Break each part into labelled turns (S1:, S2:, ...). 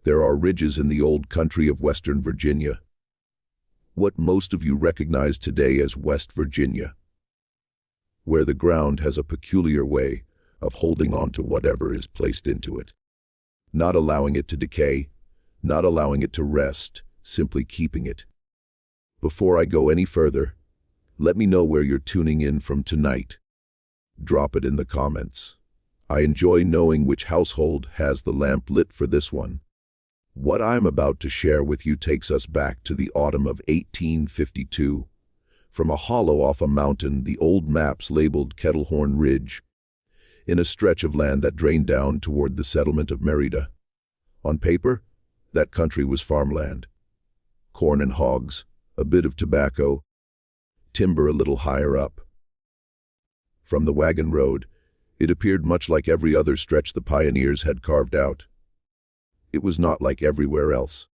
S1: There are ridges in the old country of Western Virginia, what most of you recognize today as West Virginia, where the ground has a peculiar way of holding on to whatever is placed into it, not allowing it to decay, not allowing it to rest, simply keeping it. Before I go any further, let me know where you're tuning in from tonight. Drop it in the comments. I enjoy knowing which household has the lamp lit for this one. What I'm about to share with you takes us back to the autumn of 1852. From a hollow off a mountain, the old maps labeled Kettlehorn Ridge, in a stretch of land that drained down toward the settlement of Merida. On paper, that country was farmland. Corn and hogs, a bit of tobacco, timber a little higher up. From the wagon road, it appeared much like every other stretch the pioneers had carved out. It was not like everywhere else.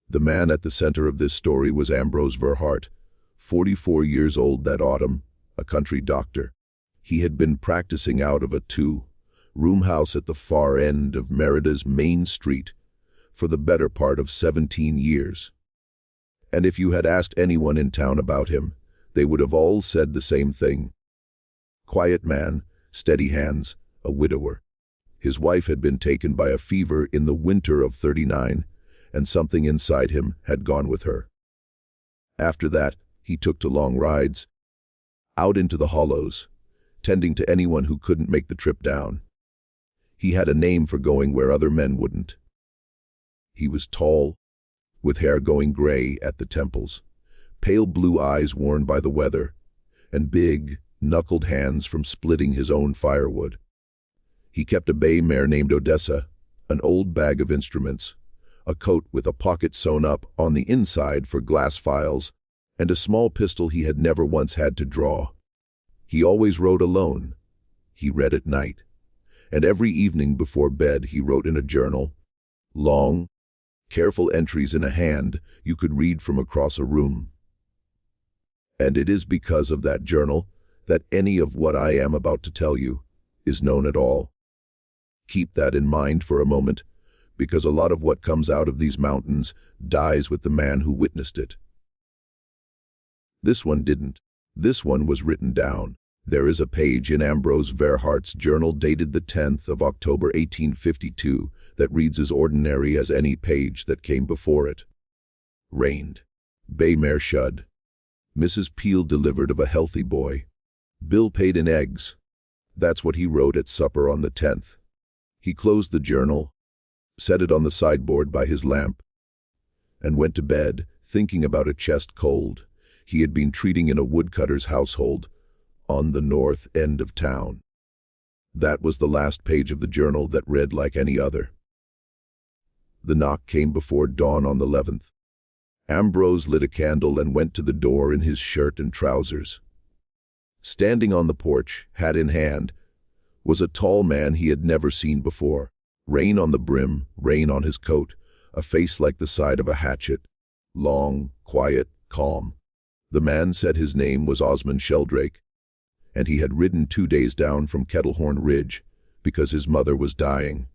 S1: The man at the center of this story was Ambrose Verheart, 44 years old that autumn, a country doctor. He had been practicing out of a two-room house at the far end of Merida's main street for the better part of 17 years. And if you had asked anyone in town about him, they would have all said the same thing. Quiet man, steady hands, a widower. His wife had been taken by a fever in the winter of '39, and something inside him had gone with her. After that, he took to long rides, out into the hollows, tending to anyone who couldn't make the trip down. He had a name for going where other men wouldn't. He was tall, with hair going gray at the temples, pale blue eyes worn by the weather, and big, knuckled hands from splitting his own firewood. He kept a bay mare named Odessa, an old bag of instruments, a coat with a pocket sewn up on the inside for glass files, and a small pistol he had never once had to draw. He always rode alone. He read at night, and every evening before bed he wrote in a journal, long, careful entries in a hand you could read from across a room. And it is because of that journal that any of what I am about to tell you is known at all. Keep that in mind for a moment, because a lot of what comes out of these mountains dies with the man who witnessed it. This one didn't. This one was written down. There is a page in Ambrose Verheart's journal dated the 10th of October 1852 that reads as ordinary as any page that came before it. Rained. Bay mare shud. Mrs. Peel delivered of a healthy boy. Bill paid in eggs. That's what he wrote at supper on the 10th. He closed the journal, set it on the sideboard by his lamp, and went to bed, thinking about a chest cold he had been treating in a woodcutter's household on the north end of town. That was the last page of the journal that read like any other. The knock came before dawn on the 11th. Ambrose lit a candle and went to the door in his shirt and trousers. Standing on the porch, hat in hand, was a tall man he had never seen before. Rain on the brim, rain on his coat, a face like the side of a hatchet, long, quiet, calm. The man said his name was Osmond Sheldrake, and he had ridden 2 days down from Kettlehorn Ridge because his mother was dying.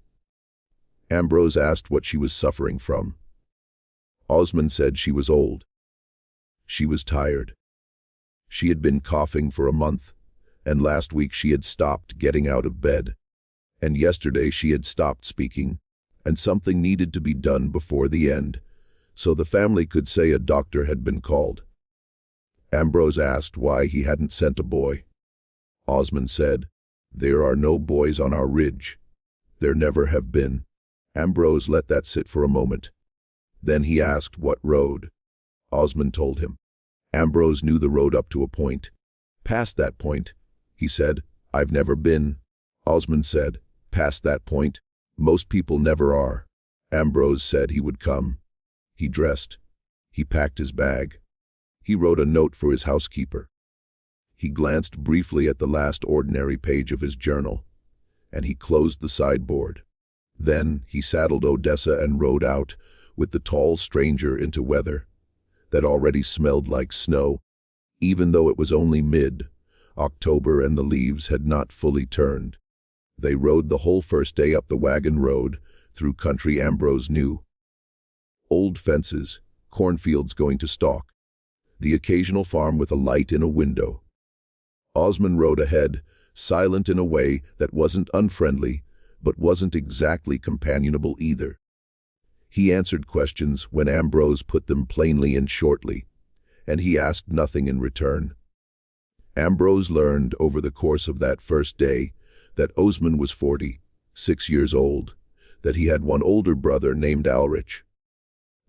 S1: Ambrose asked what she was suffering from. Osmond said she was old. She was tired. She had been coughing for a month, and last week she had stopped getting out of bed. And yesterday she had stopped speaking, and something needed to be done before the end, so the family could say a doctor had been called. Ambrose asked why he hadn't sent a boy. Osmond said, "There are no boys on our ridge. There never have been." Ambrose let that sit for a moment. Then he asked what road. Osmond told him. Ambrose knew the road up to a point. "Past that point," he said. "I've never been." Osmond said, "Past that point? Most people never are." Ambrose said he would come. He dressed. He packed his bag. He wrote a note for his housekeeper. He glanced briefly at the last ordinary page of his journal, and he closed the sideboard. Then he saddled Odessa and rode out with the tall stranger into weather that already smelled like snow, even though it was only mid-October and the leaves had not fully turned. They rode the whole first day up the wagon road through country Ambrose knew. Old fences, cornfields going to stalk, the occasional farm with a light in a window. Osmond rode ahead, silent in a way that wasn't unfriendly, but wasn't exactly companionable either. He answered questions when Ambrose put them plainly and shortly, and he asked nothing in return. Ambrose learned over the course of that first day that Osmond was 46 years old, that he had one older brother named Ulrich,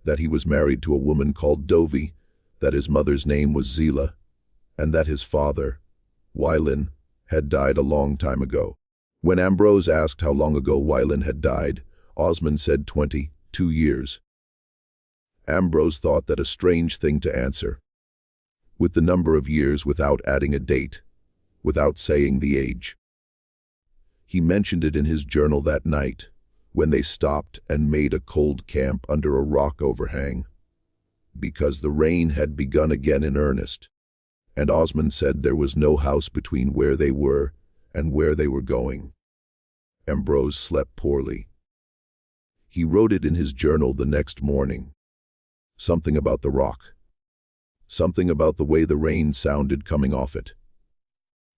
S1: that he was married to a woman called Dovey, that his mother's name was Zila, and that his father, Wylin, had died a long time ago. When Ambrose asked how long ago Wylin had died, Osmond said 22 years. Ambrose thought that a strange thing to answer, with the number of years without adding a date, without saying the age. He mentioned it in his journal that night, when they stopped and made a cold camp under a rock overhang, because the rain had begun again in earnest, and Osmond said there was no house between where they were and where they were going. Ambrose slept poorly. He wrote it in his journal the next morning. Something about the rock. Something about the way the rain sounded coming off it.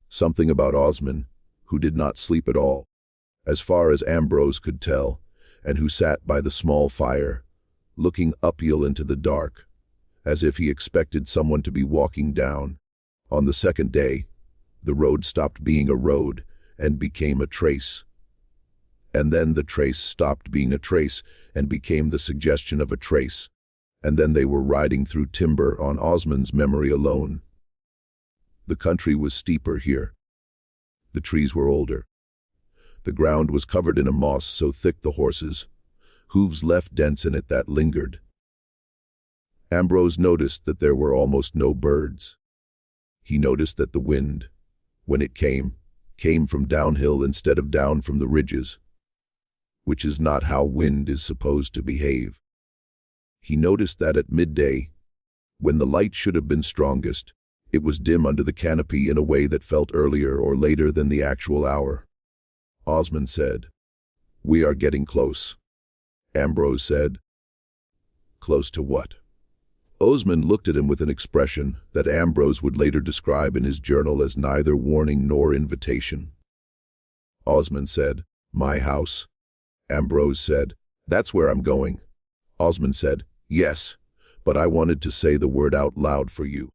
S1: Something about Osmond, who did not sleep at all, as far as Ambrose could tell, and who sat by the small fire, looking uphill into the dark, as if he expected someone to be walking down. On the second day, the road stopped being a road and became a trace. And then the trace stopped being a trace and became the suggestion of a trace. And then they were riding through timber on Osmond's memory alone. The country was steeper here. The trees were older. The ground was covered in a moss so thick the horses' hooves left dents in it that lingered. Ambrose noticed that there were almost no birds. He noticed that the wind, when it came from downhill instead of down from the ridges, which is not how wind is supposed to behave. He noticed that at midday, when the light should have been strongest, it was dim under the canopy in a way that felt earlier or later than the actual hour. Osmond said, "We are getting close." Ambrose said, "Close to what?" Osmond looked at him with an expression that Ambrose would later describe in his journal as neither warning nor invitation. Osmond said, "My house." Ambrose said, "That's where I'm going." Osmond said, "Yes, but I wanted to say the word out loud for you.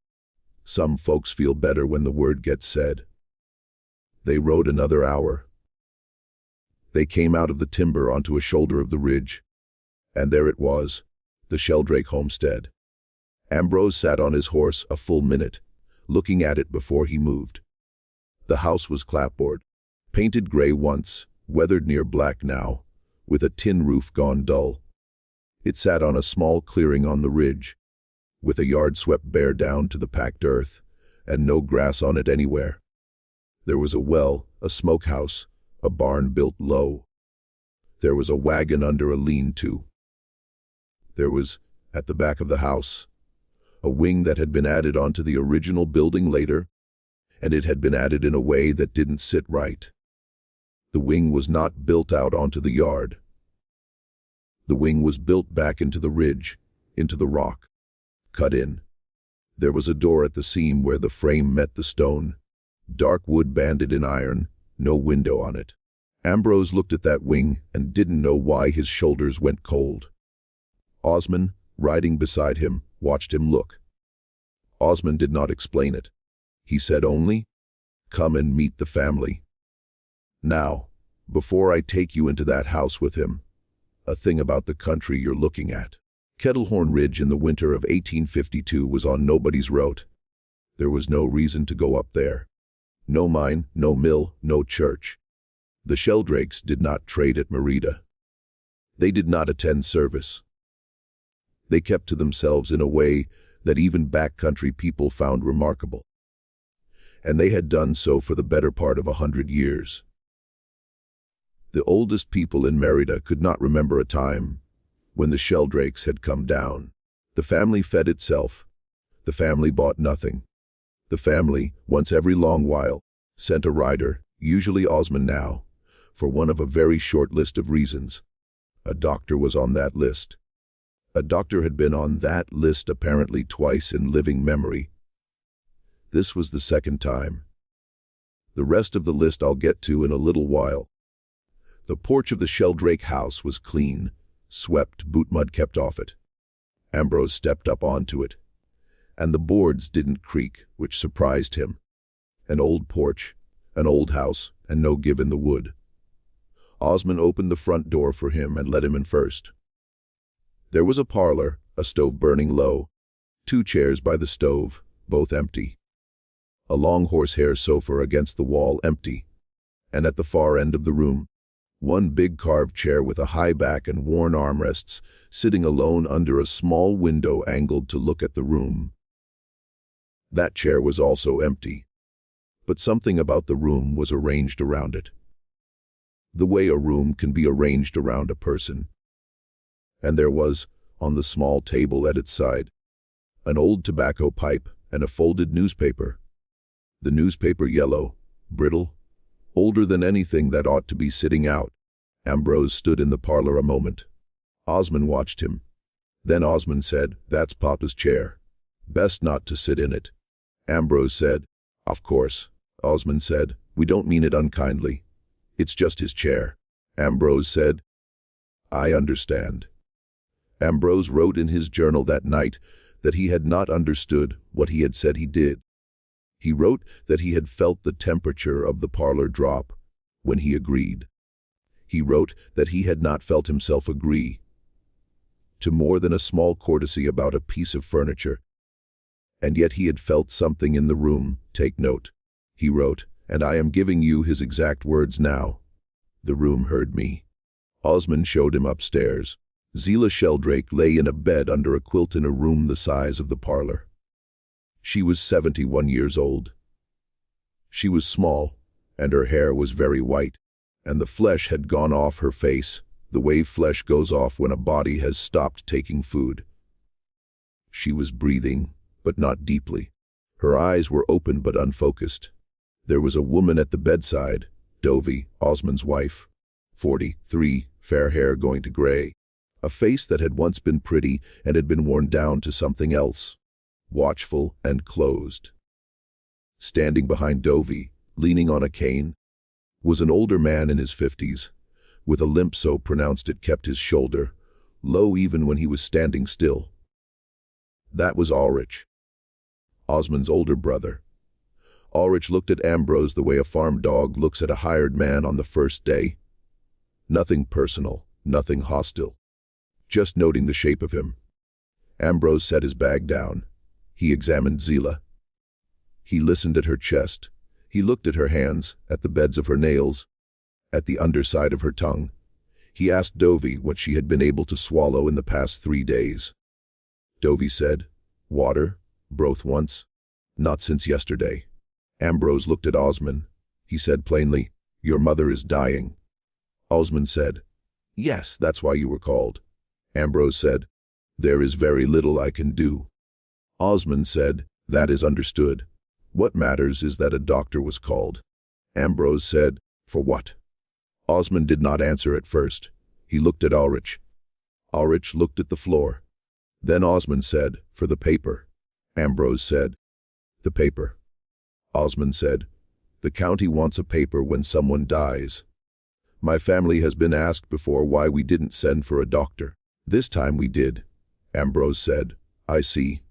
S1: Some folks feel better when the word gets said." They rode another hour. They came out of the timber onto a shoulder of the ridge, and there it was, the Sheldrake homestead. Ambrose sat on his horse a full minute, looking at it before he moved. The house was clapboard, painted gray once, weathered near black now, with a tin roof gone dull. It sat on a small clearing on the ridge, with a yard swept bare down to the packed earth, and no grass on it anywhere. There was a well, a smokehouse, a barn built low. There was a wagon under a lean-to. There was, at the back of the house, a wing that had been added onto the original building later, and it had been added in a way that didn't sit right. The wing was not built out onto the yard. The wing was built back into the ridge, into the rock, cut in. There was a door at the seam where the frame met the stone, dark wood banded in iron, no window on it. Ambrose looked at that wing and didn't know why his shoulders went cold. Osmond, riding beside him, watched him look. Osmond did not explain it. He said only, "Come and meet the family. Now, before I take you into that house with him, a thing about the country you're looking at." Kettlehorn Ridge in the winter of 1852 was on nobody's route. There was no reason to go up there. No mine, no mill, no church. The Sheldrakes did not trade at Merida. They did not attend service. They kept to themselves in a way that even backcountry people found remarkable. And they had done so for the better part of 100 years. The oldest people in Merida could not remember a time when the Sheldrakes had come down. The family fed itself. The family bought nothing. The family, once every long while, sent a rider, usually Osmond now, for one of a very short list of reasons. A doctor was on that list. A doctor had been on that list apparently twice in living memory. This was the second time. The rest of the list I'll get to in a little while. The porch of the Sheldrake house was clean, swept, boot mud kept off it. Ambrose stepped up onto it, and the boards didn't creak, which surprised him. An old porch, an old house, and no give in the wood. Osmond opened the front door for him and let him in first. There was a parlor, a stove burning low, 2 chairs by the stove, both empty. A long horsehair sofa against the wall, empty. And at the far end of the room, one big carved chair with a high back and worn armrests, sitting alone under a small window angled to look at the room. That chair was also empty, but something about the room was arranged around it. The way a room can be arranged around a person. And there was, on the small table at its side, an old tobacco pipe and a folded newspaper. The newspaper yellow, brittle, older than anything that ought to be sitting out. Ambrose stood in the parlor a moment. Osmond watched him. Then Osmond said, "That's Papa's chair. Best not to sit in it." Ambrose said, "Of course." Osmond said, "We don't mean it unkindly. It's just his chair." Ambrose said, "I understand." Ambrose wrote in his journal that night that he had not understood what he had said he did. He wrote that he had felt the temperature of the parlor drop when he agreed. He wrote that he had not felt himself agree to more than a small courtesy about a piece of furniture, and yet he had felt something in the room. Take note. He wrote, and I am giving you his exact words now. The room heard me. Osmond showed him upstairs. Zillah Sheldrake lay in a bed under a quilt in a room the size of the parlor. She was 71 years old. She was small, and her hair was very white, and the flesh had gone off her face, the way flesh goes off when a body has stopped taking food. She was breathing, but not deeply. Her eyes were open but unfocused. There was a woman at the bedside, Dovey, Osmond's wife, 43, fair hair going to gray, a face that had once been pretty and had been worn down to something else, watchful and closed. Standing behind Dovey, leaning on a cane, was an older man in his 50s, with a limp so pronounced it kept his shoulder low even when he was standing still. That was Ulrich, Osmond's older brother. Ulrich looked at Ambrose the way a farm dog looks at a hired man on the first day. Nothing personal, nothing hostile. Just noting the shape of him. Ambrose set his bag down. He examined Zillah. He listened at her chest. He looked at her hands, at the beds of her nails, at the underside of her tongue. He asked Dovey what she had been able to swallow in the past 3 days. Dovey said, "Water, broth once. Not since yesterday." Ambrose looked at Osmond. He said plainly, "Your mother is dying." Osmond said, "Yes, that's why you were called." Ambrose said, "There is very little I can do." Osmond said, "That is understood. What matters is that a doctor was called." Ambrose said, "For what?" Osmond did not answer at first. He looked at Ulrich. Ulrich looked at the floor. Then Osmond said, "For the paper." Ambrose said, "The paper." Osmond said, "The county wants a paper when someone dies. My family has been asked before why we didn't send for a doctor. This time we did." Ambrose said, "I see."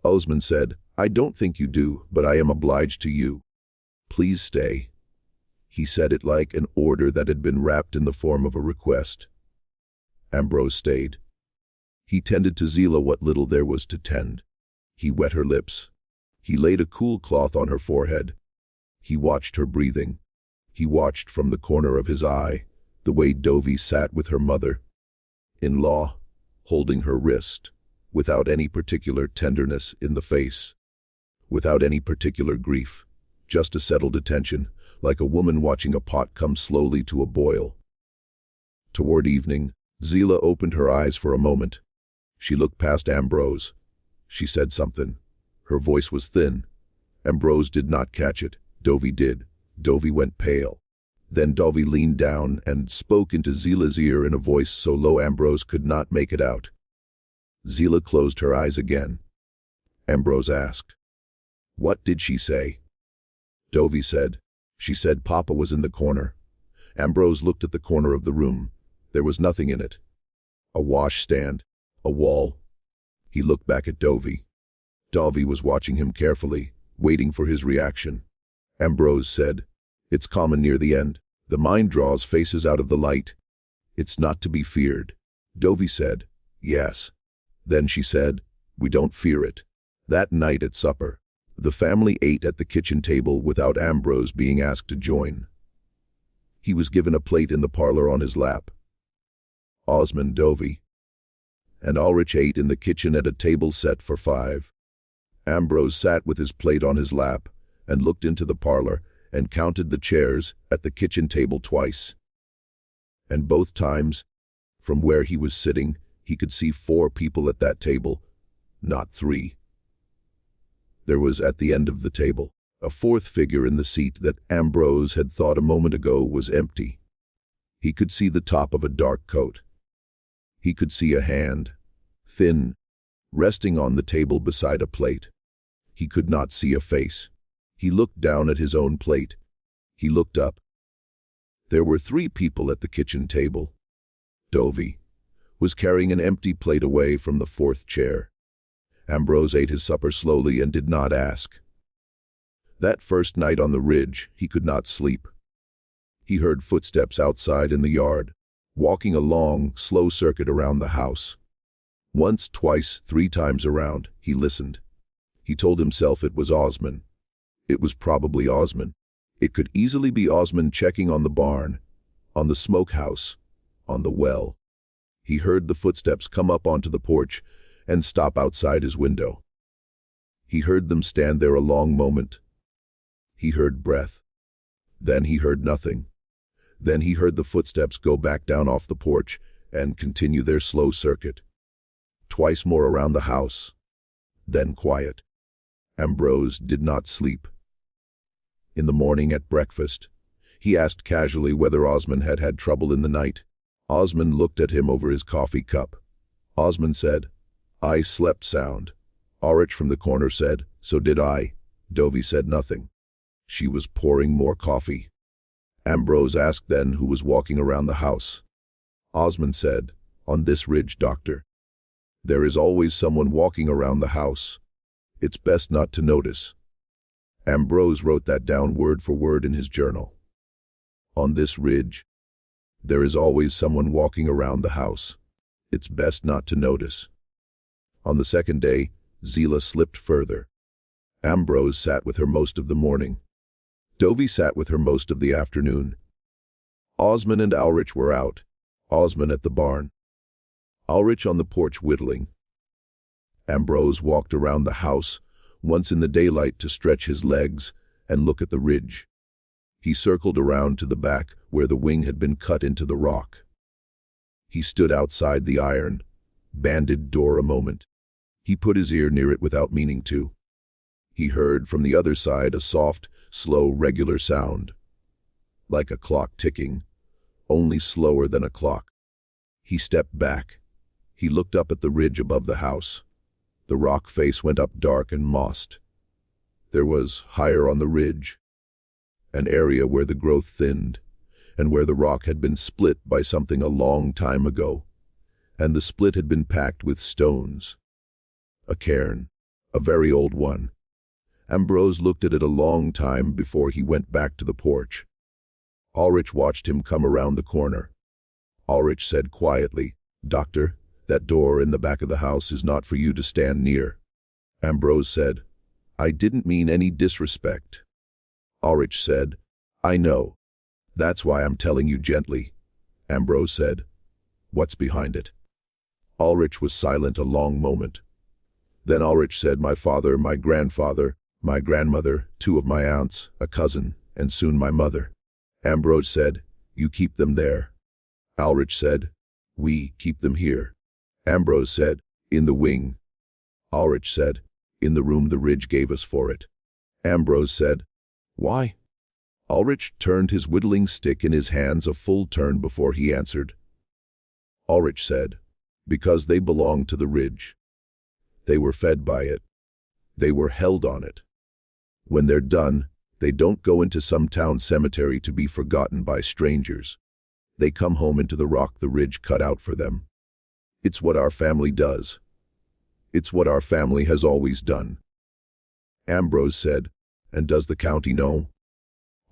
S1: Osmond said, "I don't think you do, but I am obliged to you. Please stay." He said it like an order that had been wrapped in the form of a request. Ambrose stayed. He tended to Zillah what little there was to tend. He wet her lips. He laid a cool cloth on her forehead. He watched her breathing. He watched from the corner of his eye the way Dovey sat with her mother-in-law, holding her wrist, without any particular tenderness in the face, without any particular grief, just a settled attention, like a woman watching a pot come slowly to a boil. Toward evening, Zillah opened her eyes for a moment. She looked past Ambrose. She said something. Her voice was thin. Ambrose did not catch it. Dovey did. Dovey went pale. Then Dovey leaned down and spoke into Zila's ear in a voice so low Ambrose could not make it out. Zila closed her eyes again. Ambrose asked, "What did she say?" Dovey said, "She said Papa was in the corner." Ambrose looked at the corner of the room. There was nothing in it. A washstand, a wall. He looked back at Dovey. Dovey was watching him carefully, waiting for his reaction. Ambrose said, "It's common near the end. The mind draws faces out of the light. It's not to be feared." Dovey said, "Yes." Then she said, "We don't fear it." That night at supper, the family ate at the kitchen table without Ambrose being asked to join. He was given a plate in the parlor on his lap. Osmond, Dovey, and Ulrich ate in the kitchen at a table set for 5. Ambrose sat with his plate on his lap and looked into the parlor and counted the chairs at the kitchen table twice. And both times, from where he was sitting, he could see 4 people at that table, not 3. There was, at the end of the table, a 4th figure in the seat that Ambrose had thought a moment ago was empty. He could see the top of a dark coat. He could see a hand, thin, resting on the table beside a plate. He could not see a face. He looked down at his own plate. He looked up. There were 3 people at the kitchen table. Dovey was carrying an empty plate away from the 4th chair. Ambrose ate his supper slowly and did not ask. That first night on the ridge, he could not sleep. He heard footsteps outside in the yard, walking a long, slow circuit around the house. Once, twice, 3 times around, he listened. He told himself it was Osmond. It was probably Osmond. It could easily be Osmond checking on the barn, on the smokehouse, on the well. He heard the footsteps come up onto the porch and stop outside his window. He heard them stand there a long moment. He heard breath. Then he heard nothing. Then he heard the footsteps go back down off the porch and continue their slow circuit. Twice more around the house. Then quiet. Ambrose did not sleep. In the morning at breakfast, he asked casually whether Osmond had had trouble in the night. Osmond looked at him over his coffee cup. Osmond said, "I slept sound." Ulrich from the corner said, "So did I." Dovey said nothing. She was pouring more coffee. Ambrose asked then who was walking around the house. Osmond said, "On this ridge, doctor. There is always someone walking around the house. It's best not to notice." Ambrose wrote that down word for word in his journal. On this ridge, there is always someone walking around the house. It's best not to notice. On the second day, Zila slipped further. Ambrose sat with her most of the morning. Dovey sat with her most of the afternoon. Osmond and Ulrich were out. Osmond at the barn. Ulrich on the porch whittling. Ambrose walked around the house, once in the daylight to stretch his legs and look at the ridge. He circled around to the back where the wing had been cut into the rock. He stood outside the iron, banded door a moment. He put his ear near it without meaning to. He heard from the other side a soft, slow, regular sound, like a clock ticking, only slower than a clock. He stepped back. He looked up at the ridge above the house. The rock face went up dark and mossed. There was, higher on the ridge, an area where the growth thinned, and where the rock had been split by something a long time ago, and the split had been packed with stones. A cairn, a very old one. Ambrose looked at it a long time before he went back to the porch. Ulrich watched him come around the corner. Ulrich said quietly, "Doctor, that door in the back of the house is not for you to stand near." Ambrose said, "I didn't mean any disrespect." Ulrich said, "I know. That's why I'm telling you gently." Ambrose said, "What's behind it?" Ulrich was silent a long moment. Then Ulrich said, "My father, my grandfather, my grandmother, 2 of my aunts, a cousin, and soon my mother." Ambrose said, "You keep them there." Ulrich said, "We keep them here." Ambrose said, "In the wing." Ulrich said, "In the room the ridge gave us for it." Ambrose said, "Why?" Ulrich turned his whittling stick in his hands a full turn before he answered. Ulrich said, because they belonged to the ridge. They were fed by it. They were held on it. When they're done, they don't go into some town cemetery to be forgotten by strangers. They come home into the rock the ridge cut out for them. It's what our family does. It's what our family has always done. Ambrose said, and does the county know?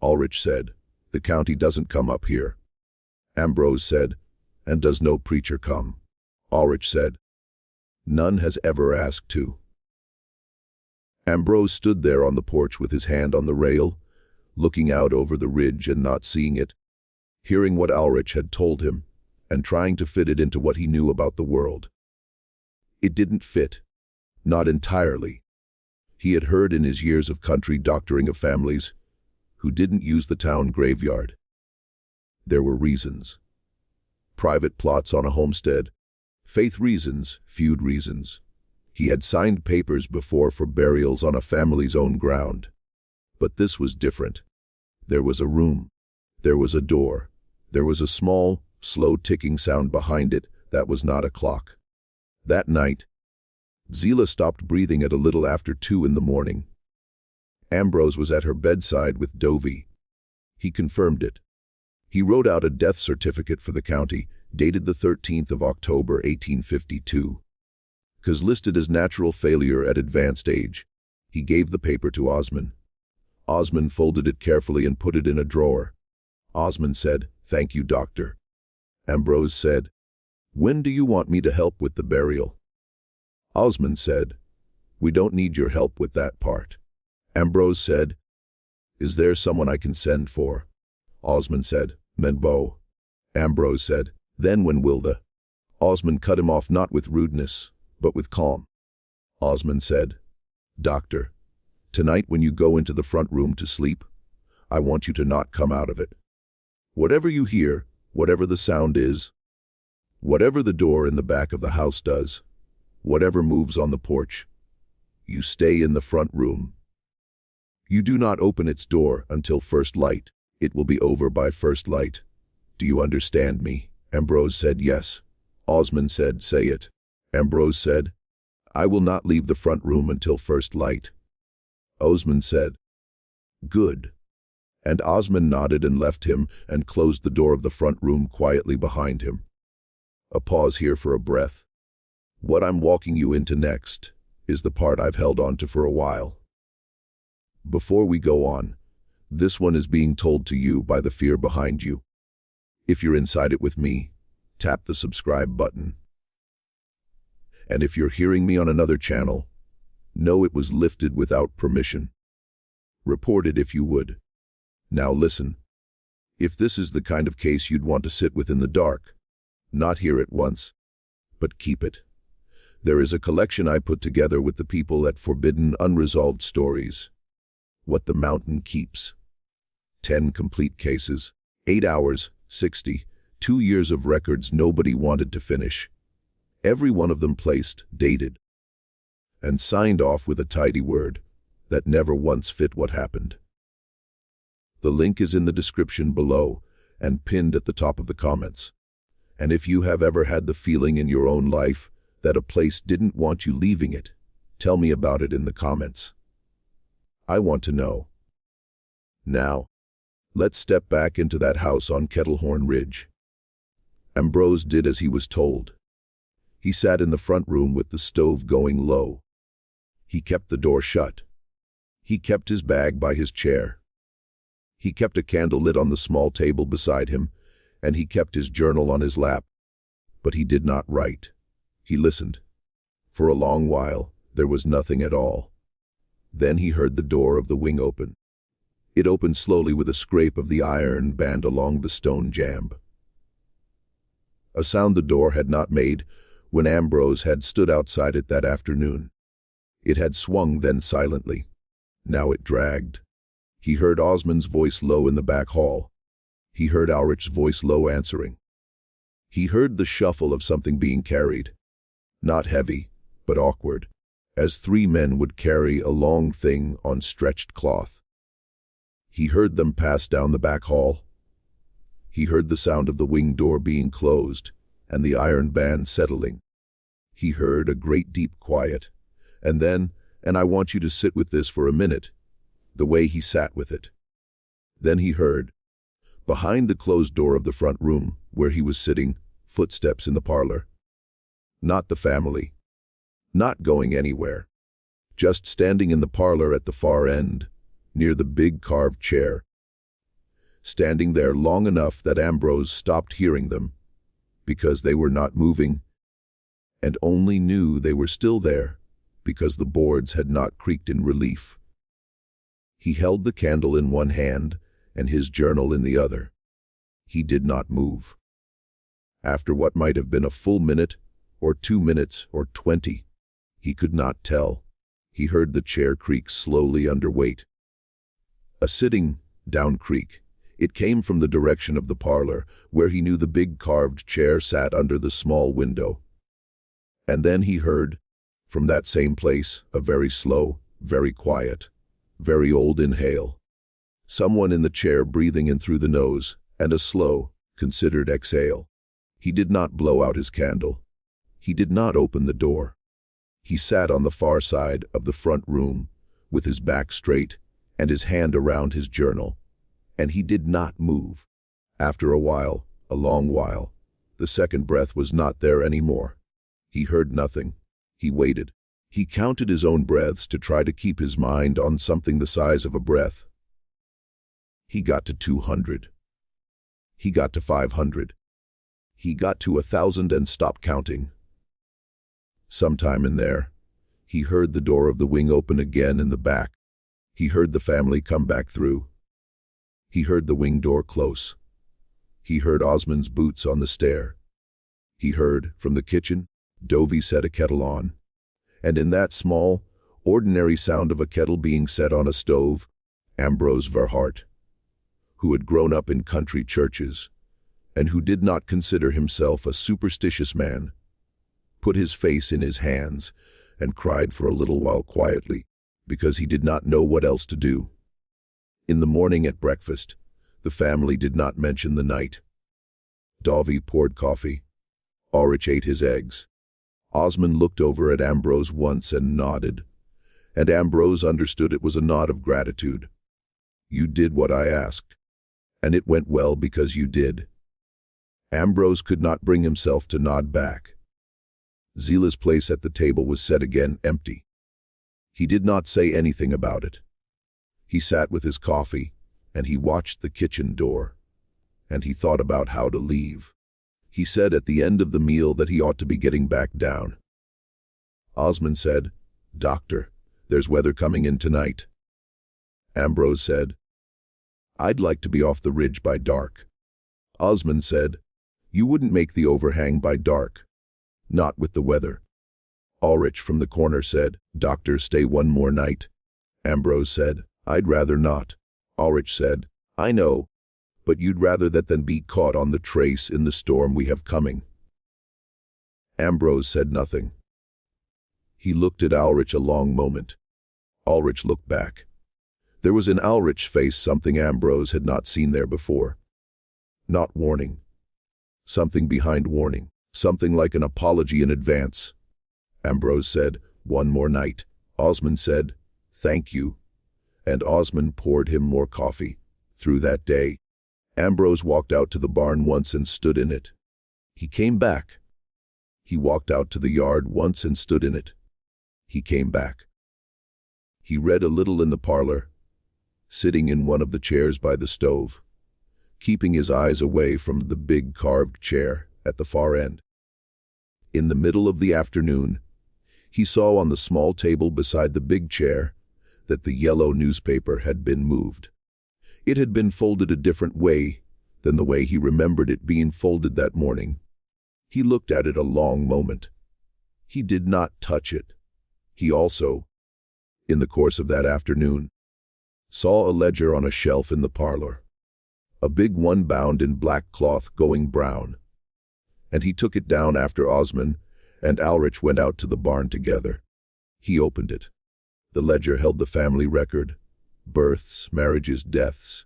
S1: Ulrich said, the county doesn't come up here. Ambrose said, and does no preacher come? Ulrich said, none has ever asked to. Ambrose stood there on the porch with his hand on the rail, looking out over the ridge and not seeing it, hearing what Ulrich had told him, and trying to fit it into what he knew about the world. It didn't fit. Not entirely. He had heard in his years of country doctoring of families who didn't use the town graveyard. There were reasons. Private plots on a homestead, faith reasons, feud reasons. He had signed papers before for burials on a family's own ground. But this was different. There was a room. There was a door. There was a small, slow ticking sound behind it that was not a clock. That night, Zila stopped breathing at a little after 2 in the morning. Ambrose was at her bedside with Dovey. He confirmed it. He wrote out a death certificate for the county, dated the 13th of October, 1852. 'Cause listed as natural failure at advanced age. He gave the paper to Osman. Osman folded it carefully and put it in a drawer. Osman said, "Thank you, doctor." Ambrose said, "When do you want me to help with the burial?" Osman said, "We don't need your help with that part." Ambrose said, "Is there someone I can send for?" Osman said, "Menbo." Ambrose said, "Then when will the—" Osman cut him off not with rudeness, but with calm. Osman said, "Doctor, tonight when you go into the front room to sleep, I want you to not come out of it. Whatever you hear, whatever the sound is, whatever the door in the back of the house does, whatever moves on the porch, you stay in the front room. You do not open its door until first light. It will be over by first light. Do you understand me?" Ambrose said, "Yes." Osman said, "Say it." Ambrose said, "I will not leave the front room until first light." Osman said, "Good." And Osman nodded and left him and closed the door of the front room quietly behind him. A pause here for a breath. What I'm walking you into next is the part I've held on to for a while. Before we go on, this one is being told to you by the fear behind you. If you're inside it with me, tap the subscribe button. And if you're hearing me on another channel, know it was lifted without permission. Report it if you would. Now listen. If this is the kind of case you'd want to sit with in the dark, not hear it once, but keep it. There is a collection I put together with the people at Forbidden Unresolved Stories. What the Mountain Keeps. 10 complete cases, 8 hours, 60, 2 years of records nobody wanted to finish. Every one of them placed, dated, and signed off with a tidy word that never once fit what happened. The link is in the description below and pinned at the top of the comments. And if you have ever had the feeling in your own life that a place didn't want you leaving it, tell me about it in the comments. I want to know. Now, let's step back into that house on Kettlehorn Ridge. Ambrose did as he was told. He sat in the front room with the stove going low. He kept the door shut. He kept his bag by his chair. He kept a candle lit on the small table beside him, and he kept his journal on his lap. But he did not write. He listened. For a long while, there was nothing at all. Then he heard the door of the wing open. It opened slowly with a scrape of the iron band along the stone jamb. A sound the door had not made when Ambrose had stood outside it that afternoon. It had swung then silently. Now it dragged. He heard Osman's voice low in the back hall. He heard Ulrich's voice low answering. He heard the shuffle of something being carried. Not heavy, but awkward, as 3 men would carry a long thing on stretched cloth. He heard them pass down the back hall. He heard the sound of the wing door being closed and the iron band settling. He heard a great deep quiet, and then, and I want you to sit with this for a minute, the way he sat with it. Then he heard, behind the closed door of the front room where he was sitting, footsteps in the parlor. Not the family. Not going anywhere. Just standing in the parlor at the far end, near the big carved chair. Standing there long enough that Ambrose stopped hearing them, because they were not moving, and only knew they were still there because the boards had not creaked in relief. He held the candle in one hand and his journal in the other. He did not move. After what might have been a full minute, or 2 minutes, or 20, he could not tell, he heard the chair creak slowly under weight. A sitting down creak. It came from the direction of the parlor, where he knew the big carved chair sat under the small window. And then he heard, from that same place, a very slow, very quiet, very old inhale. Someone in the chair breathing in through the nose, and a slow, considered exhale. He did not blow out his candle. He did not open the door. He sat on the far side of the front room, with his back straight and his hand around his journal, and he did not move. After a while, a long while, the second breath was not there anymore. He heard nothing. He waited. He counted his own breaths to try to keep his mind on something the size of a breath. He got to 200. He got to 500. He got to 1,000 and stopped counting. Sometime in there, he heard the door of the wing open again in the back. He heard the family come back through. He heard the wing door close. He heard Osmond's boots on the stair. He heard, from the kitchen, Dovey set a kettle on. And in that small, ordinary sound of a kettle being set on a stove, Ambrose Verheart, who had grown up in country churches, and who did not consider himself a superstitious man, put his face in his hands and cried for a little while quietly, because he did not know what else to do. In the morning at breakfast, the family did not mention the night. Dovey poured coffee. Ulrich ate his eggs. Osmond looked over at Ambrose once and nodded, and Ambrose understood it was a nod of gratitude. You did what I asked, and it went well because you did. Ambrose could not bring himself to nod back. Zila's place at the table was set again empty. He did not say anything about it. He sat with his coffee, and he watched the kitchen door, and he thought about how to leave. He said at the end of the meal that he ought to be getting back down. Osmond said, "Doctor, there's weather coming in tonight." Ambrose said, "I'd like to be off the ridge by dark." Osmond said, "You wouldn't make the overhang by dark. Not with the weather." Ulrich from the corner said, "Doctor, stay one more night." Ambrose said, "I'd rather not." Ulrich said, "I know, but you'd rather that than be caught on the trace in the storm we have coming." Ambrose said nothing. He looked at Ulrich a long moment. Ulrich looked back. There was in Ulrich's face something Ambrose had not seen there before. Not warning. Something behind warning. Something like an apology in advance. Ambrose said, "One more night." Osmond said, "Thank you." And Osmond poured him more coffee. Through that day, Ambrose walked out to the barn once and stood in it. He came back. He walked out to the yard once and stood in it. He came back. He read a little in the parlor, sitting in one of the chairs by the stove, keeping his eyes away from the big carved chair at the far end. In the middle of the afternoon, he saw on the small table beside the big chair that the yellow newspaper had been moved. It had been folded a different way than the way he remembered it being folded that morning. He looked at it a long moment. He did not touch it. He also, in the course of that afternoon, saw a ledger on a shelf in the parlor, a big one bound in black cloth going brown, and he took it down after Osmond and Ulrich went out to the barn together. He opened it. The ledger held the family record, births, marriages, deaths,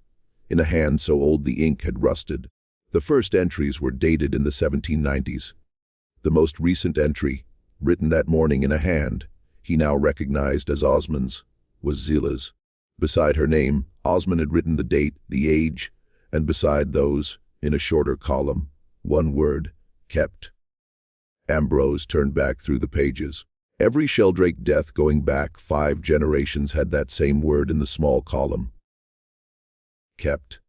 S1: in a hand so old the ink had rusted. The first entries were dated in the 1790s. The most recent entry, written that morning in a hand he now recognized as Osmond's, was Zilla's. Beside her name, Osmond had written the date, the age, and beside those, in a shorter column, one word, kept. Ambrose turned back through the pages. Every Sheldrake death going back 5 generations had that same word in the small column. Kept.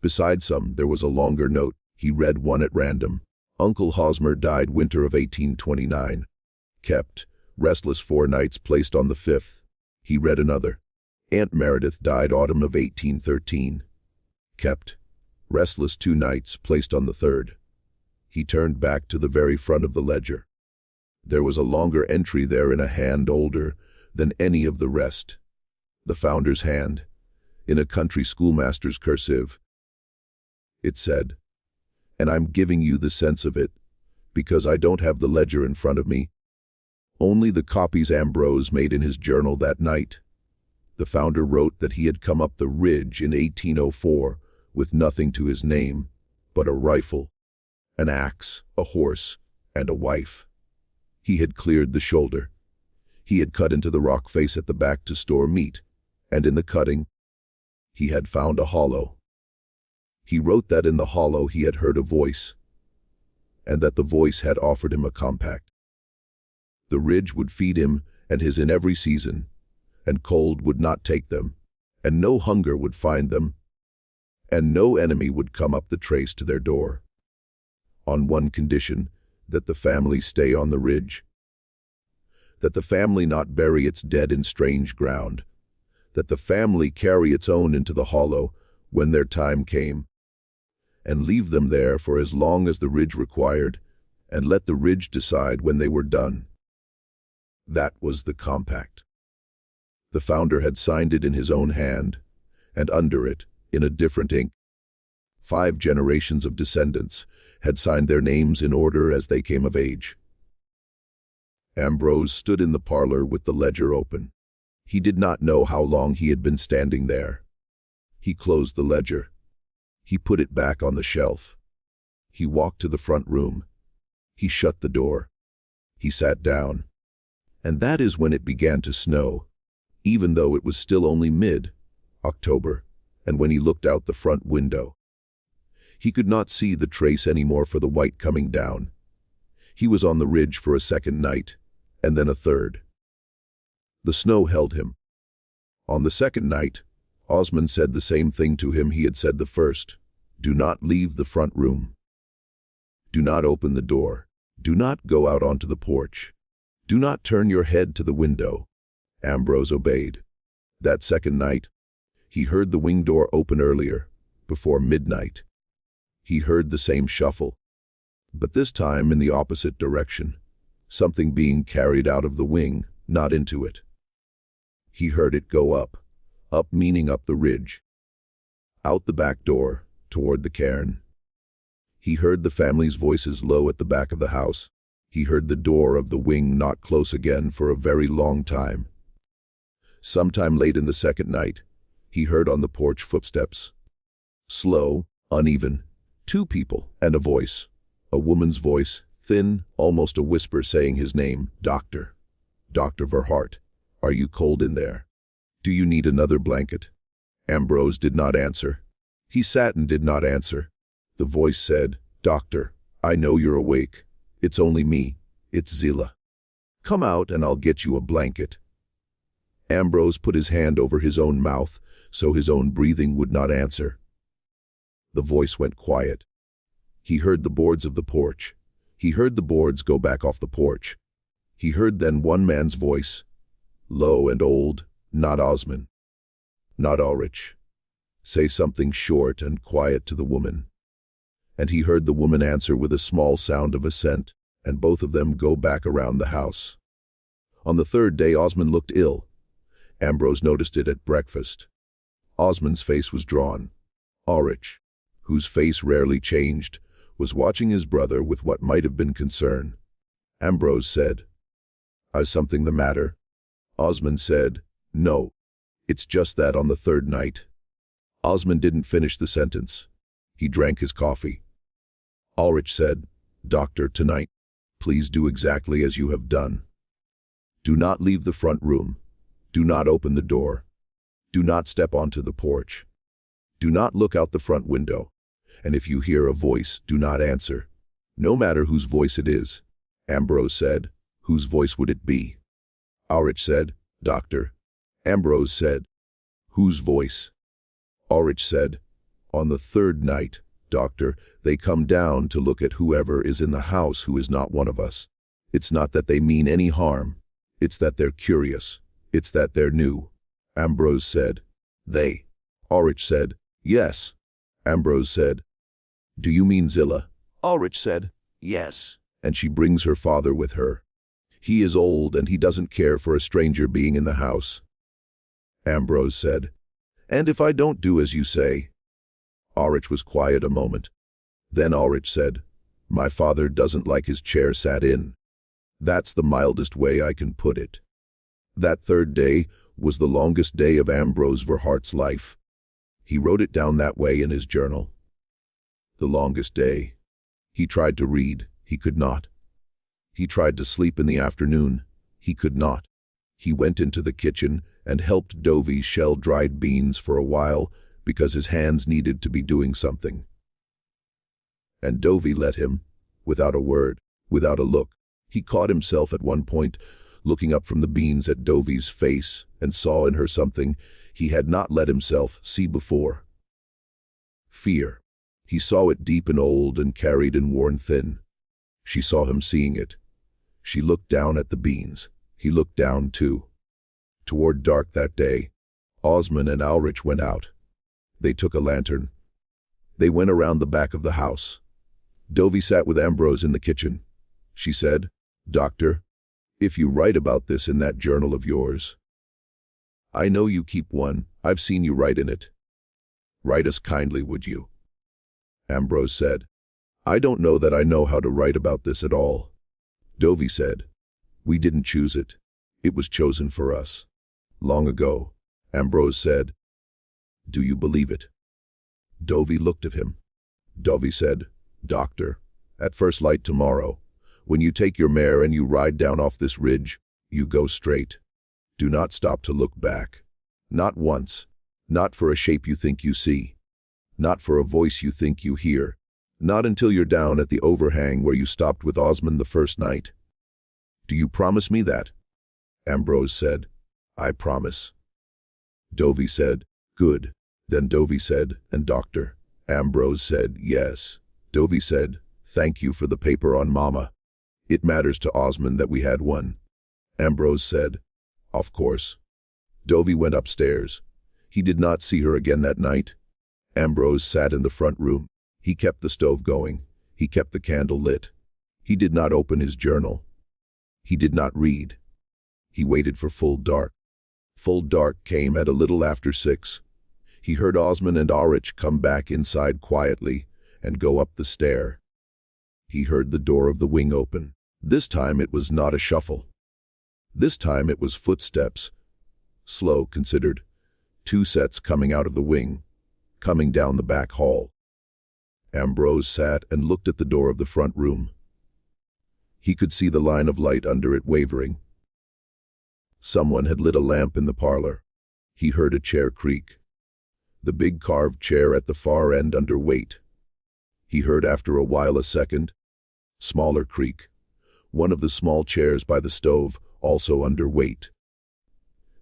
S1: Beside some, there was a longer note. He read one at random. Uncle Hosmer died winter of 1829. Kept. Restless 4 nights placed on the 5th. He read another. Aunt Meredith died autumn of 1813. Kept. Restless 2 nights placed on the 3rd. He turned back to the very front of the ledger. There was a longer entry there in a hand older than any of the rest. The founder's hand, in a country schoolmaster's cursive. It said, and I'm giving you the sense of it, because I don't have the ledger in front of me. Only the copies Ambrose made in his journal that night. The founder wrote that he had come up the ridge in 1804 with nothing to his name but a rifle, an axe, a horse, and a wife. He had cleared the shoulder. He had cut into the rock face at the back to store meat, and in the cutting, he had found a hollow. He wrote that in the hollow he had heard a voice, and that the voice had offered him a compact. The ridge would feed him and his in every season, and cold would not take them, and no hunger would find them, and no enemy would come up the trace to their door. On one condition, that the family stay on the ridge, that the family not bury its dead in strange ground, that the family carry its own into the hollow when their time came, and leave them there for as long as the ridge required, and let the ridge decide when they were done. That was the compact. The founder had signed it in his own hand, and under it, in a different ink, 5 generations of descendants had signed their names in order as they came of age. Ambrose stood in the parlor with the ledger open. He did not know how long he had been standing there. He closed the ledger. He put it back on the shelf. He walked to the front room. He shut the door. He sat down. And that is when it began to snow, even though it was still only mid-October, and when he looked out the front window. He could not see the trace anymore for the white coming down. He was on the ridge for a second night, and then a third. The snow held him. On the second night, Osmond said the same thing to him he had said the first. Do not leave the front room. Do not open the door. Do not go out onto the porch. Do not turn your head to the window. Ambrose obeyed. That second night, he heard the wing door open earlier, before midnight. He heard the same shuffle, but this time in the opposite direction, something being carried out of the wing, not into it. He heard it go up meaning up the ridge, out the back door, toward the cairn. He heard the family's voices low at the back of the house. He heard the door of the wing not close again for a very long time. Sometime late in the second night, he heard on the porch footsteps. Slow, uneven, 2 people and a voice. A woman's voice, thin, almost a whisper saying his name, Dr. Verheart. Are you cold in there? Do you need another blanket? Ambrose did not answer. He sat and did not answer. The voice said, Doctor, I know you're awake. It's only me. It's Zilla. Come out and I'll get you a blanket. Ambrose put his hand over his own mouth so his own breathing would not answer. The voice went quiet. He heard the boards of the porch. He heard the boards go back off the porch. He heard then one man's voice, low and old, not Osmond, not Ulrich, say something short and quiet to the woman. And he heard the woman answer with a small sound of assent, and both of them go back around the house. On the third day Osmond looked ill. Ambrose noticed it at breakfast. Osmond's face was drawn. Ulrich, whose face rarely changed, was watching his brother with what might have been concern. Ambrose said, Is something the matter? Osmond said, No. It's just that on the third night. Osmond didn't finish the sentence. He drank his coffee. Ulrich said, "Doctor, tonight, please do exactly as you have done. Do not leave the front room. Do not open the door. Do not step onto the porch. Do not look out the front window. And if you hear a voice, do not answer. No matter whose voice it is." Ambrose said, "Whose voice would it be?" Ulrich said, "Doctor." Ambrose said, "Whose voice?" Ulrich said, "On the third night, Doctor, they come down to look at whoever is in the house who is not one of us. It's not that they mean any harm. It's that they're curious. It's that they're new." Ambrose said, "They." Ulrich said, "Yes." Ambrose said, "Do you mean Zilla?" Ulrich said, "Yes. And she brings her father with her. He is old and he doesn't care for a stranger being in the house." Ambrose said, "And if I don't do as you say?" Ulrich was quiet a moment. Then Ulrich said, "My father doesn't like his chair sat in. That's the mildest way I can put it." That third day was the longest day of Ambrose Verheart's life. He wrote it down that way in his journal. The longest day. He tried to read. He could not. He tried to sleep in the afternoon. He could not. He went into the kitchen and helped Dovey shell dried beans for a while because his hands needed to be doing something. And Dovey let him, without a word, without a look. He caught himself at one point looking up from the beans at Dovey's face and saw in her something he had not let himself see before. Fear. He saw it deep and old and carried and worn thin. She saw him seeing it. She looked down at the beans. He looked down too. Toward dark that day, Osmond and Ulrich went out. They took a lantern. They went around the back of the house. Dovey sat with Ambrose in the kitchen. She said, "Doctor, if you write about this in that journal of yours. I know you keep one. I've seen you write in it. Write us kindly, would you?" Ambrose said, "I don't know that I know how to write about this at all." Dovey said, "We didn't choose it. It was chosen for us. Long ago." Ambrose said, "Do you believe it?" Dovey looked at him. Dovey said, "Doctor, at first light tomorrow, when you take your mare and you ride down off this ridge, you go straight. Do not stop to look back. Not once. Not for a shape you think you see. Not for a voice you think you hear. Not until you're down at the overhang where you stopped with Osmond the first night. Do you promise me that?" Ambrose said, "I promise." Dovey said, "Good." Then Dovey said, "And Doctor?" Ambrose said, "Yes." Dovey said, "Thank you for the paper on Mama. It matters to Osmond that we had one." Ambrose said, "Of course." Dovey went upstairs. He did not see her again that night. Ambrose sat in the front room. He kept the stove going. He kept the candle lit. He did not open his journal. He did not read. He waited for full dark. Full dark came at a little after 6. He heard Osmond and Ulrich come back inside quietly and go up the stair. He heard the door of the wing open. This time it was not a shuffle. This time it was footsteps. Slow, considered. 2 sets coming out of the wing, coming down the back hall. Ambrose sat and looked at the door of the front room. He could see the line of light under it wavering. Someone had lit a lamp in the parlor. He heard a chair creak. The big carved chair at the far end under weight. He heard after a while a second, smaller creak. One of the small chairs by the stove, also under weight.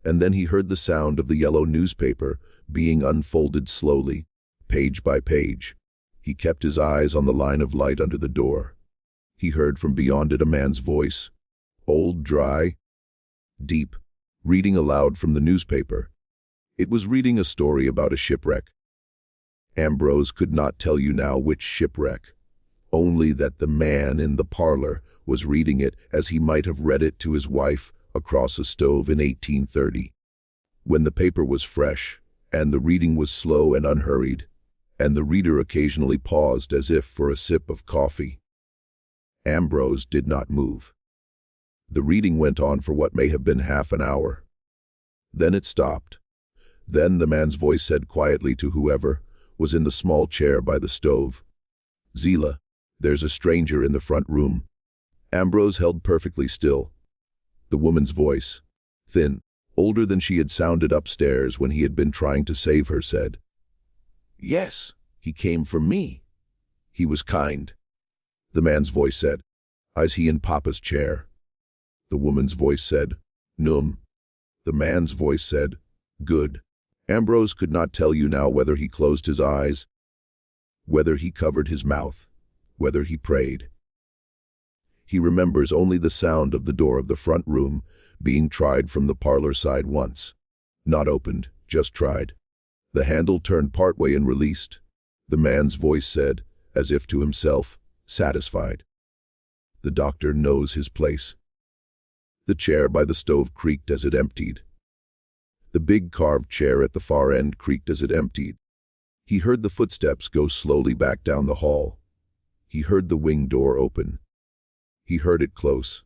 S1: And then he heard the sound of the yellow newspaper being unfolded slowly, page by page. He kept his eyes on the line of light under the door. He heard from beyond it a man's voice, old, dry, deep, reading aloud from the newspaper. It was reading a story about a shipwreck. Ambrose could not tell you now which shipwreck, only that the man in the parlor was reading it as he might have read it to his wife across a stove in 1830, when the paper was fresh, and the reading was slow and unhurried, and the reader occasionally paused as if for a sip of coffee. Ambrose did not move. The reading went on for what may have been half an hour. Then it stopped. Then the man's voice said quietly to whoever was in the small chair by the stove, "Zila, there's a stranger in the front room." Ambrose held perfectly still. The woman's voice, thin, older than she had sounded upstairs when he had been trying to save her, said, "Yes, he came for me. He was kind." The man's voice said, "Is he in Papa's chair?" The woman's voice said, "Num." The man's voice said, "Good." Ambrose could not tell you now whether he closed his eyes, whether he covered his mouth, whether he prayed. He remembers only the sound of the door of the front room being tried from the parlor side once. Not opened, just tried. The handle turned partway and released. The man's voice said, as if to himself, satisfied, "The doctor knows his place." The chair by the stove creaked as it emptied. The big carved chair at the far end creaked as it emptied. He heard the footsteps go slowly back down the hall. He heard the wing door open. He heard it close.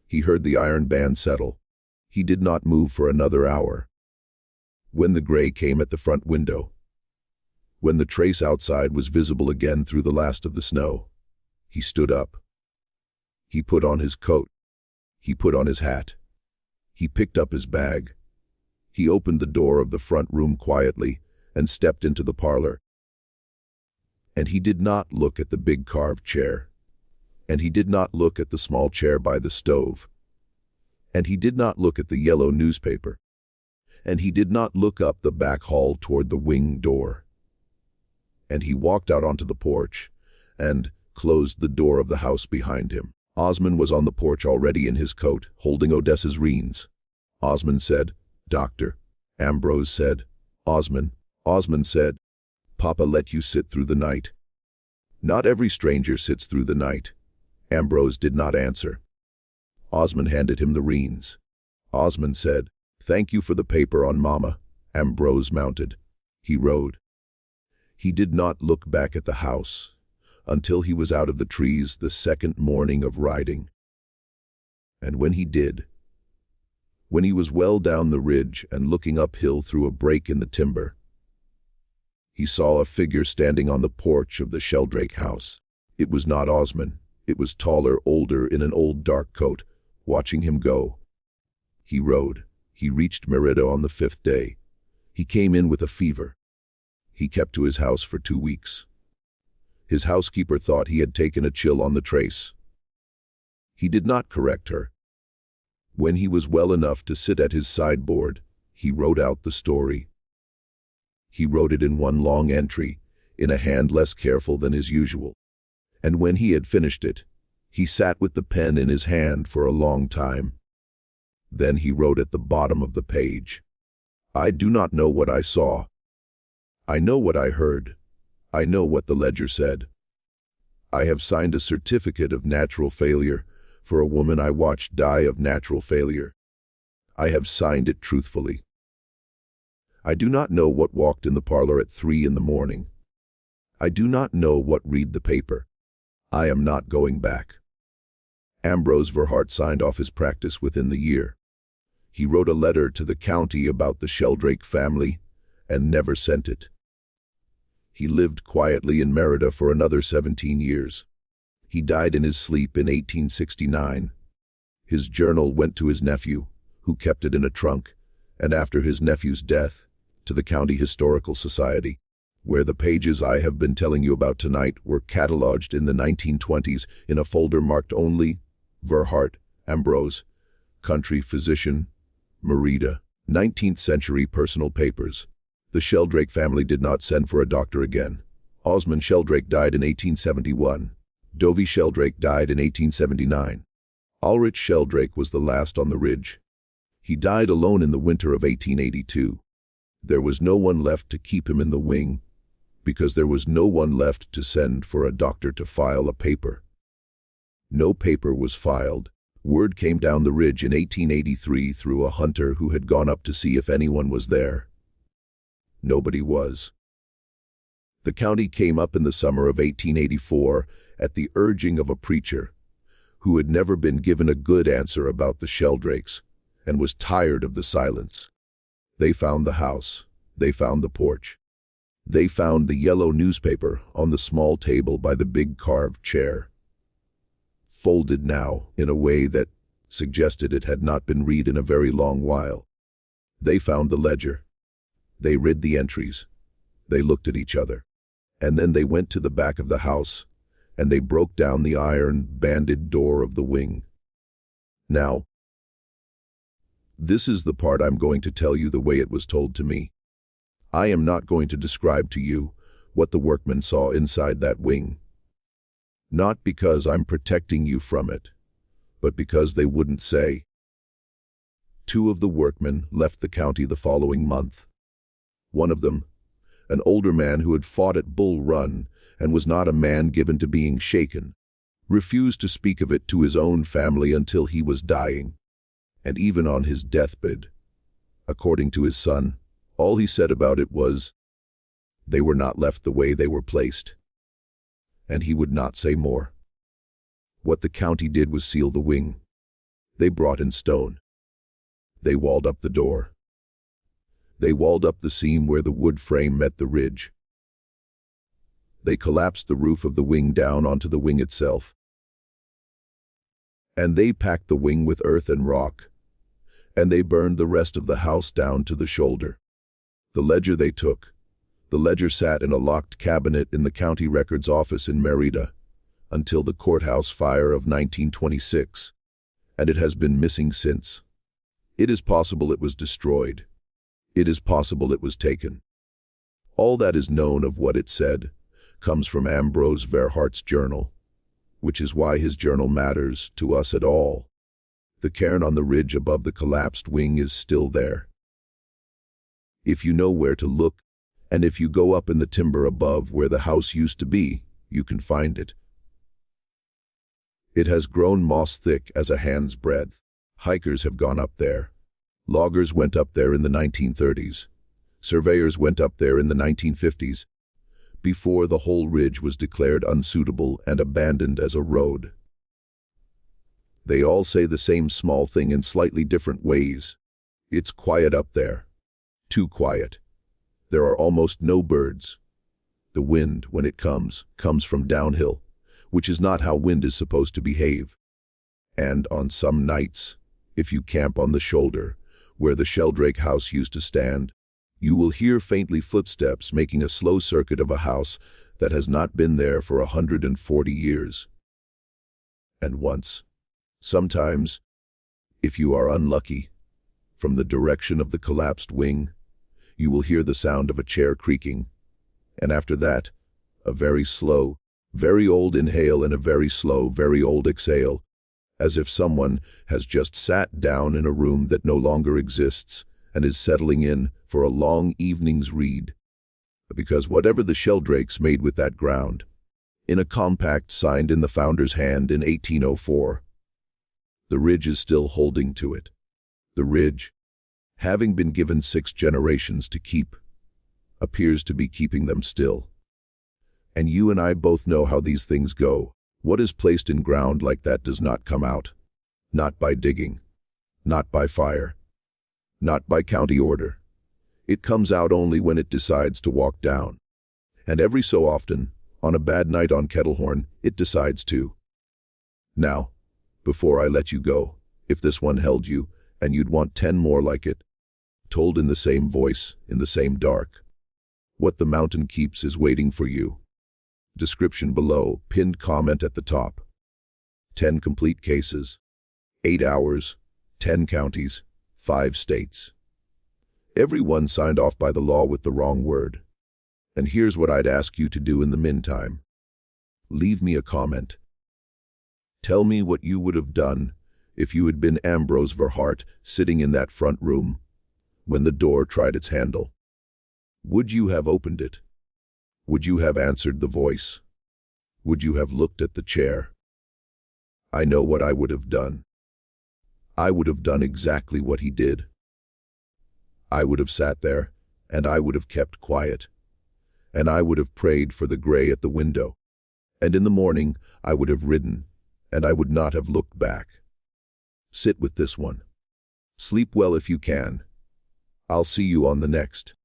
S1: He heard the iron band settle. He did not move for another hour. When the gray came at the front window, when the trace outside was visible again through the last of the snow, he stood up. He put on his coat. He put on his hat. He picked up his bag. He opened the door of the front room quietly and stepped into the parlor. And he did not look at the big carved chair. And he did not look at the small chair by the stove. And he did not look at the yellow newspaper. And he did not look up the back hall toward the wing door. And he walked out onto the porch and closed the door of the house behind him. Osmond was on the porch already in his coat, holding Odessa's reins. Osmond said, "Doctor." Ambrose said, "Osmond." Osmond said, "Papa let you sit through the night." "Not every stranger sits through the night." Ambrose did not answer. Osmond handed him the reins. Osmond said, "Thank you for the paper on Mama." Ambrose mounted. He rode. He did not look back at the house until he was out of the trees the second morning of riding. And when he did, when he was well down the ridge and looking uphill through a break in the timber, he saw a figure standing on the porch of the Sheldrake house. It was not Osmond. It was taller, older, in an old dark coat, watching him go. He rode. He reached Merida on the 5th day. He came in with a fever. He kept to his house for 2 weeks. His housekeeper thought he had taken a chill on the trace. He did not correct her. When he was well enough to sit at his sideboard, he wrote out the story. He wrote it in one long entry, in a hand less careful than his usual. And when he had finished it, he sat with the pen in his hand for a long time. Then he wrote at the bottom of the page, "I do not know what I saw. I know what I heard. I know what the ledger said. I have signed a certificate of natural failure for a woman I watched die of natural failure. I have signed it truthfully. I do not know what walked in the parlor at 3 in the morning. I do not know what read the paper. I am not going back." Ambrose Verheart signed off his practice within the year. He wrote a letter to the county about the Sheldrake family and never sent it. He lived quietly in Merida for another 17 years. He died in his sleep in 1869. His journal went to his nephew, who kept it in a trunk, and after his nephew's death, to the County Historical Society, where the pages I have been telling you about tonight were cataloged in the 1920s in a folder marked only Verheart, Ambrose, Country Physician, Merida, 19th century personal papers. The Sheldrake family did not send for a doctor again. Osmond Sheldrake died in 1871. Dovie Sheldrake died in 1879. Ulrich Sheldrake was the last on the ridge. He died alone in the winter of 1882. There was no one left to keep him in the wing, because there was no one left to send for a doctor to file a paper. No paper was filed. Word came down the ridge in 1883 through a hunter who had gone up to see if anyone was there. Nobody was. The county came up in the summer of 1884 at the urging of a preacher who had never been given a good answer about the Sheldrakes and was tired of the silence. They found the house. They found the porch. They found the yellow newspaper on the small table by the big carved chair, folded now in a way that suggested it had not been read in a very long while. They found the ledger. They read the entries. They looked at each other. And then they went to the back of the house, and they broke down the iron, banded door of the wing. Now, this is the part I'm going to tell you the way it was told to me. I am not going to describe to you what the workmen saw inside that wing. Not because I'm protecting you from it, but because they wouldn't say. 2 of the workmen left the county the following month. One of them, an older man who had fought at Bull Run and was not a man given to being shaken, refused to speak of it to his own family until he was dying, and even on his deathbed. According to his son, all he said about it was, they were not left the way they were placed. And he would not say more. What the county did was seal the wing. They brought in stone. They walled up the door. They walled up the seam where the wood frame met the ridge. They collapsed the roof of the wing down onto the wing itself. And they packed the wing with earth and rock. And they burned the rest of the house down to the shoulder. The ledger they took. The ledger sat in a locked cabinet in the county records office in Merida until the courthouse fire of 1926, and it has been missing since. It is possible it was destroyed. It is possible it was taken. All that is known of what it said comes from Ambrose Verheart's journal, which is why his journal matters to us at all. The cairn on the ridge above the collapsed wing is still there. If you know where to look, and if you go up in the timber above where the house used to be, you can find it. It has grown moss-thick as a hand's breadth. Hikers have gone up there. Loggers went up there in the 1930s. Surveyors went up there in the 1950s, before the whole ridge was declared unsuitable and abandoned as a road. They all say the same small thing in slightly different ways. It's quiet up there. Too quiet. There are almost no birds. The wind, when it comes from downhill, which is not how wind is supposed to behave. And on some nights, if you camp on the shoulder, where the Sheldrake house used to stand, you will hear faintly footsteps making a slow circuit of a house that has not been there for 140 years. And once, sometimes, if you are unlucky, from the direction of the collapsed wing, you will hear the sound of a chair creaking, and after that, a very slow, very old inhale and a very slow, very old exhale, as if someone has just sat down in a room that no longer exists and is settling in for a long evening's read. Because whatever the Sheldrakes made with that ground, in a compact signed in the founder's hand in 1804, the ridge is still holding to it. The ridge, having been given 6 generations to keep, appears to be keeping them still. And you and I both know how these things go. What is placed in ground like that does not come out. Not by digging. Not by fire. Not by county order. It comes out only when it decides to walk down. And every so often, on a bad night on Kettlehorn, it decides to. Now, before I let you go, if this one held you, and you'd want 10 more like it, told in the same voice, in the same dark. What the mountain keeps is waiting for you. Description below, pinned comment at the top. 10 complete cases. 8 hours, 10 counties, 5 states. Every one signed off by the law with the wrong word. And here's what I'd ask you to do in the meantime. Leave me a comment. Tell me what you would have done if you had been Ambrose Verheart sitting in that front room when the door tried its handle. Would you have opened it? Would you have answered the voice? Would you have looked at the chair? I know what I would have done. I would have done exactly what he did. I would have sat there, and I would have kept quiet, and I would have prayed for the gray at the window, and in the morning I would have ridden, and I would not have looked back. Sit with this one. Sleep well if you can. I'll see you on the next.